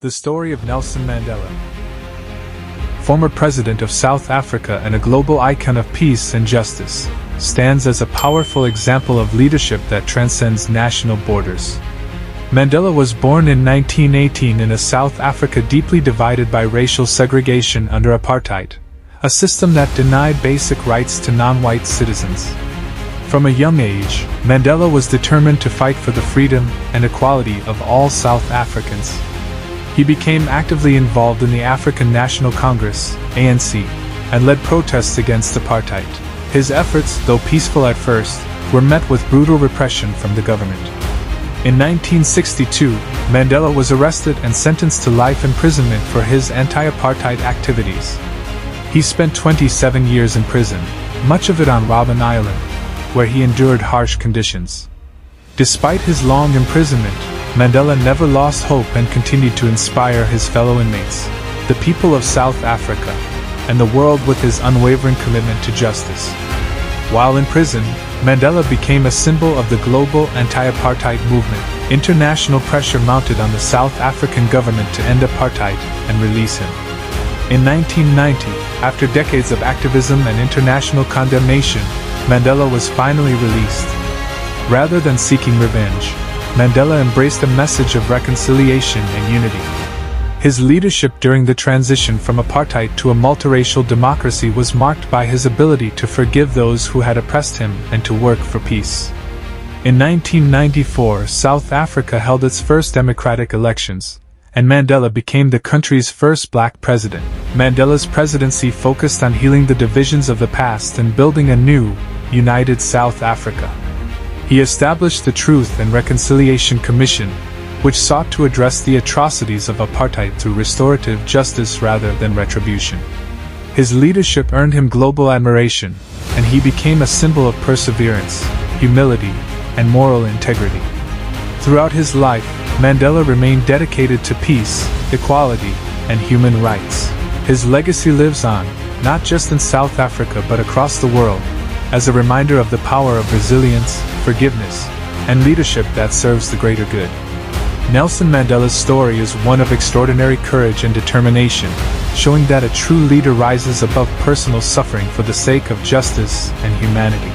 The story of Nelson Mandela, former president of South Africa and a global icon of peace and justice, stands as a powerful example of leadership that transcends national borders. Mandela was born in 1918 in a South Africa deeply divided by racial segregation under apartheid, a system that denied basic rights to non-white citizens. From a young age, Mandela was determined to fight for the freedom and equality of all South Africans. He became actively involved in the African National Congress, ANC, and led protests against apartheid. His efforts, though peaceful at first, were met with brutal repression from the government. In 1962, Mandela was arrested and sentenced to life imprisonment for his anti-apartheid activities. He spent 27 years in prison, much of it on Robben Island, where he endured harsh conditions. Despite his long imprisonment, Mandela never lost hope and continued to inspire his fellow inmates, the people of South Africa, and the world with his unwavering commitment to justice. While in prison, Mandela became a symbol of the global anti-apartheid movement. International pressure mounted on the South African government to end apartheid and release him. In 1990, after decades of activism and international condemnation, Mandela was finally released. Rather than seeking revenge, Mandela embraced a message of reconciliation and unity. His leadership during the transition from apartheid to a multiracial democracy was marked by his ability to forgive those who had oppressed him and to work for peace. In 1994, South Africa held its first democratic elections, and Mandela became the country's first black president. Mandela's presidency focused on healing the divisions of the past and building a new, united South Africa. He established the Truth and Reconciliation Commission, which sought to address the atrocities of apartheid through restorative justice rather than retribution. His leadership earned him global admiration, and he became a symbol of perseverance, humility, and moral integrity. Throughout his life, Mandela remained dedicated to peace, equality, and human rights. His legacy lives on, not just in South Africa but across the world, as a reminder of the power of resilience, forgiveness, and leadership that serves the greater good. Nelson Mandela's story is one of extraordinary courage and determination, showing that a true leader rises above personal suffering for the sake of justice and humanity.